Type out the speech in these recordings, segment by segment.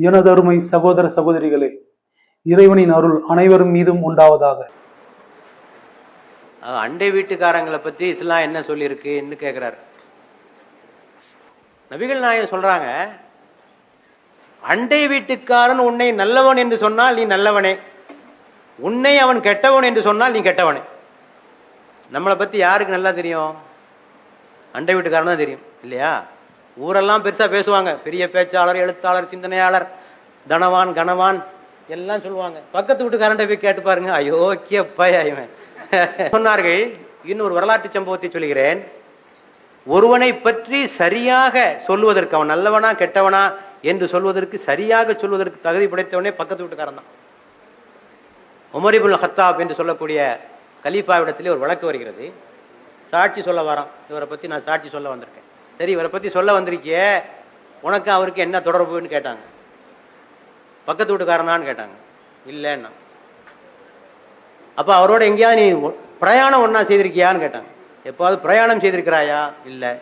எனதருமை சகோதர சகோதரிகளே, இறைவனின் அருள் அனைவரும் மீதும் உண்டாவதாக. அண்டை வீட்டுக்காரங்களை பத்தி இஸ்லாம் என்ன சொல்லியிருக்குன்னு கேட்கிறார். நபிகள் நாயகம் சொல்றாங்க, அண்டை வீட்டுக்காரன் உன்னை நல்லவன் என்று சொன்னால் நீ நல்லவனே, உன்னை அவன் கெட்டவன் என்று சொன்னால் நீ கெட்டவனே. நம்மளை பத்தி யாருக்கு நல்லா தெரியும்? அண்டை வீட்டுக்காரன் தான் தெரியும் இல்லையா? ஊரெல்லாம் பெருசா பேசுவாங்க, பெரிய பேச்சாளர், எழுத்தாளர், சிந்தனையாளர், தனவான், கனவான் எல்லாம் சொல்லுவாங்க. பக்கத்து வீட்டுக்காரன் போய் கேட்டு பாருங்க, அயோக்கிய பையன் சொன்னார்கள். இன்னொரு வரலாற்று சம்பவத்தை சொல்கிறேன். ஒருவனை பற்றி சரியாக சொல்லுவதற்கு, அவன் நல்லவனா கெட்டவனா என்று சொல்வதற்கு, சரியாக சொல்வதற்கு தகுதி படைத்தவனே பக்கத்து வீட்டுக்காரன் தான். உமர் இப்னு ஹத்தாப் என்று சொல்லக்கூடிய கலீஃபாவிடத்திலே ஒரு வழக்கு வருகிறது. சாட்சி சொல்ல வரான். இவரை பத்தி நான் சாட்சி சொல்ல வந்திருக்கேன். சரி, இவரை பத்தி சொல்ல வந்திருக்கிய, உனக்கு அவருக்கு என்ன தொடர்புன்னு கேட்டாங்க. பக்கத்து வீட்டுக்காரனான்னு கேட்டாங்க. இல்லைன்னா. அப்ப அவரோட எங்கேயாவது நீ பிரயாணம் ஒன்னா செய்திருக்கியான்னு கேட்டாங்க. எப்பாவது பிரயாணம் செய்திருக்கிறாயா? இல்லை.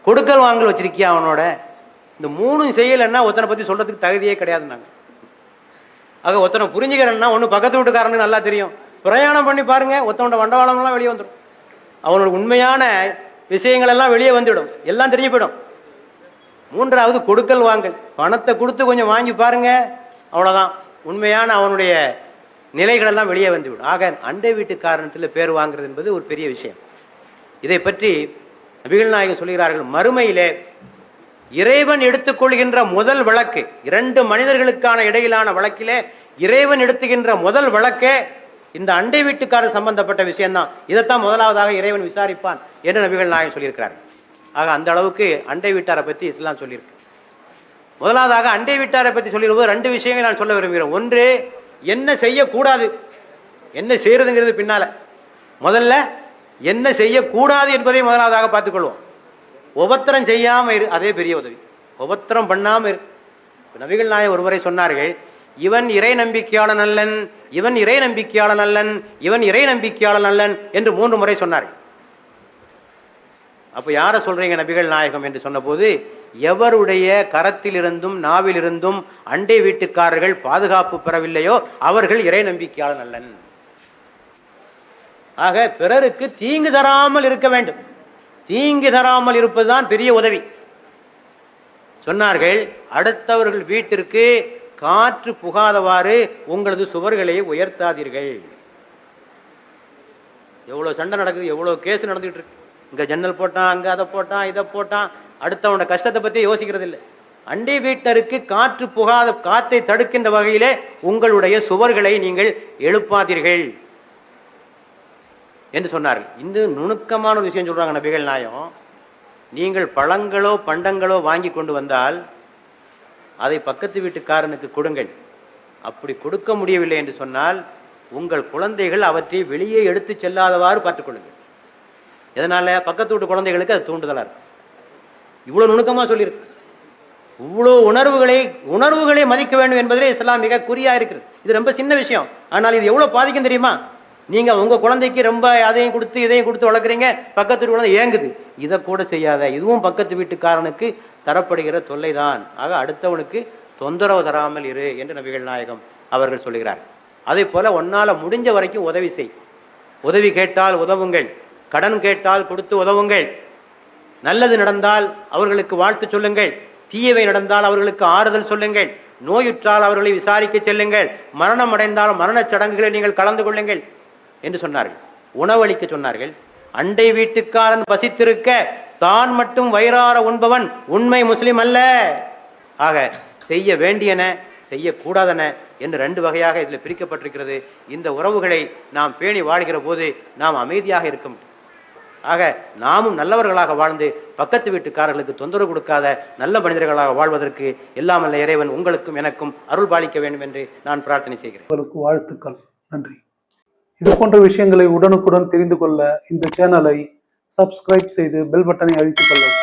கொடுக்கல் வாங்கல் வச்சிருக்கியா அவனோட? இந்த மூணும் செய்யலைன்னா ஒருத்தனை பத்தி சொல்றதுக்கு தகுதியே கிடையாதுன்னாங்க. ஆக ஒருத்தனை புரிஞ்சுக்கிறேன்னா ஒன்று பக்கத்து வீட்டுக்காரனுக்கு நல்லா தெரியும். பிரயாணம் பண்ணி பாருங்க, ஒருத்தனோட வண்டவாளம்லாம் வெளியே வந்துடும். அவனோட உண்மையான விஷயங்கள் எல்லாம் வெளியே வந்துவிடும், எல்லாம் தெரிஞ்சு போயிடும். மூன்றாவது கொடுக்கல் வாங்கல், பணத்தை கொடுத்து கொஞ்சம் வாங்கி பாருங்க, அவ்வளோதான், உண்மையான அவனுடைய நிலைகள் எல்லாம் வெளியே வந்துவிடும். ஆக அண்டை வீட்டுக்காரனத்தில் பேர் வாங்குறது என்பது ஒரு பெரிய விஷயம். இதை பற்றி நபிகள் நாயகம் சொல்கிறார்கள், மறுமையிலே இறைவன் எடுத்துக்கொள்கின்ற முதல் வழக்கு, இரண்டு மனிதர்களுக்கான இடையிலான வழக்கிலே இறைவன் எடுத்துகின்ற முதல் வழக்கே இந்த அண்டை வீட்டுக்காரர் சம்பந்தப்பட்ட விஷயம்தான். இதைத்தான் முதலாவதாக இறைவன் விசாரிப்பான் என்று நபிகள் நாயகம் சொல்லியிருக்கிறார். ஆக அந்த அளவுக்கு அண்டை வீட்டாரை பற்றி இஸ்லாம் சொல்லியிருக்கு. முதலாவதாக அண்டை வீட்டாரை பற்றி சொல்லியிருப்போது ரெண்டு விஷயங்கள் நான் சொல்ல விரும்புகிறேன். ஒன்று, என்ன செய்யக்கூடாது, என்ன செய்யறதுங்கிறது பின்னால. முதல்ல என்ன செய்யக்கூடாது என்பதை முதலாவதாக பார்த்துக்கொள்வோம். உபத்திரம் செய்யாம இரு, அதே பெரிய உதவி. உபத்திரம் பண்ணாம இரு. நபிகள் நாயகம் ஒருவரை சொன்னார்கள், இவன் இறை நம்பிக்கையாளன் அல்லன், இவன் இறை நம்பிக்கையாளன் அல்லன், இவன் இறை நம்பிக்கையாளன் அல்லன் என்று 3 முறை சொன்னார்கள். அப்ப யார சொல்றீங்க நபிகள் நாயகம் என்று சொன்ன போது, எவருடைய கரத்திலிருந்தும் நாவிலிருந்தும் அண்டை வீட்டுக்காரர்கள் பாதுகாப்பு பெறவில்லையோ அவர்கள் இறை நம்பிக்கையாளன் அல்லன். ஆக பிறருக்கு தீங்கு தராமல் இருக்க வேண்டும். தீங்கு தராமல் இருப்பதுதான் பெரிய உதவி. சொன்னார்கள், அடுத்தவர்கள் வீட்டிற்கு காற்று புகாதவாறு உங்களது சுவர்களை உயர்த்தாதீர்கள். எவ்வளவு சண்டை நடக்குது, எவ்வளவு கேஸ் நடந்துகிட்டு இருக்கு. இங்க ஜன்னல் போட்டான், அங்க அதை போட்டான், இதை போட்டான். அடுத்தவனோட கஷ்டத்தை பத்தி யோசிக்கிறது இல்லை. அண்டை வீட்டருக்கு காற்று புகாத, காற்றை தடுக்கின்ற வகையிலே உங்களுடைய சுவர்களை நீங்கள் எழுப்பாதீர்கள் என்று சொன்னார்கள். இந்த நுணுக்கமான ஒரு விஷயம் சொல்றாங்க நபிகள் நாயகம். நீங்கள் பழங்களோ பண்டங்களோ வாங்கி கொண்டு வந்தால் அதை பக்கத்து வீட்டுக்காரனுக்கு கொடுங்கள். அப்படி கொடுக்க முடியவில்லை என்று சொன்னால் உங்கள் குழந்தைகள் அவற்றை வெளியே எடுத்து செல்லாதவாறு பார்த்துக்கொள்ளுங்கள். எதனால? பக்கத்து வீட்டு குழந்தைகளுக்கு அது தூண்டுதலா இருக்கு. இவ்வளவு நுணுக்கமா சொல்லியிருக்கு. இவ்வளவு உணர்வுகளை மதிக்க வேண்டும் என்பதிலே இஸ்லாம் மிக குறியா இருக்கிறது. இது ரொம்ப சின்ன விஷயம், ஆனால் இது எவ்வளவு பாதிக்கும் தெரியுமா? நீங்க உங்க குழந்தைக்கு ரொம்ப அதையும் கொடுத்து இதையும் கொடுத்து வளர்க்குறீங்க, பக்கத்து வீட்டு குழந்தை ஏங்குது. இதை கூட செய்யாத, இதுவும் பக்கத்து வீட்டுக்காரனுக்கு தரப்படுகிற தொல்லைதான். ஆக அடுத்தவனுக்கு தொந்தரவு தராமல் இரு என்று நபிகள் நாயகம் அவர்கள் சொல்லுகிறார். அதே போல உன்னால முடிஞ்ச வரைக்கும் உதவி செய். உதவி கேட்டால் உதவுங்கள், கடன் கேட்டால் கொடுத்து உதவுங்கள். நல்லது நடந்தால் அவர்களுக்கு வாழ்த்து சொல்லுங்கள், தீயவை நடந்தால் அவர்களுக்கு ஆறுதல் சொல்லுங்கள், நோயுற்றால் அவர்களை விசாரிக்க செல்லுங்கள், மரணம் அடைந்தால் மரணச் சடங்குகளை நீங்கள் கலந்து கொள்ளுங்கள் என்று சொன்னார்கள். உணவளிக்க சொன்னார்கள். அண்டை வீட்டுக்காரன் பசித்திருக்க தான் மட்டும் வயிறார உண்பவன் உண்மை முஸ்லிம் அல்ல. ஆக செய்ய வேண்டியன, செய்யக்கூடாதன என்று 2 வகையாக இதில் பிரிக்கப்பட்டிருக்கிறது. இந்த உறவுகளை நாம் பேணி வாழ்கிற போது நாம் அமைதியாக இருக்க முடியும். ஆக நாமும் நல்லவர்களாக வாழ்ந்து பக்கத்து வீட்டுக்காரர்களுக்கு தொந்தரவு கொடுக்காத நல்ல மனிதர்களாக வாழ்வதற்கு எல்லாம் அல்ல இறைவன் உங்களுக்கும் எனக்கும் அருள் பாலிக்க வேண்டும் என்று நான் பிரார்த்தனை செய்கிறேன். உங்களுக்கு வாழ்த்துக்கள். நன்றி. இது போன்ற விஷயங்களை உடனுக்குடன் தெரிந்து கொள்ள இந்த சேனலை சப்ஸ்கிரைப் செய்து பெல் பட்டனை அழுத்திக் கொள்ளவும்.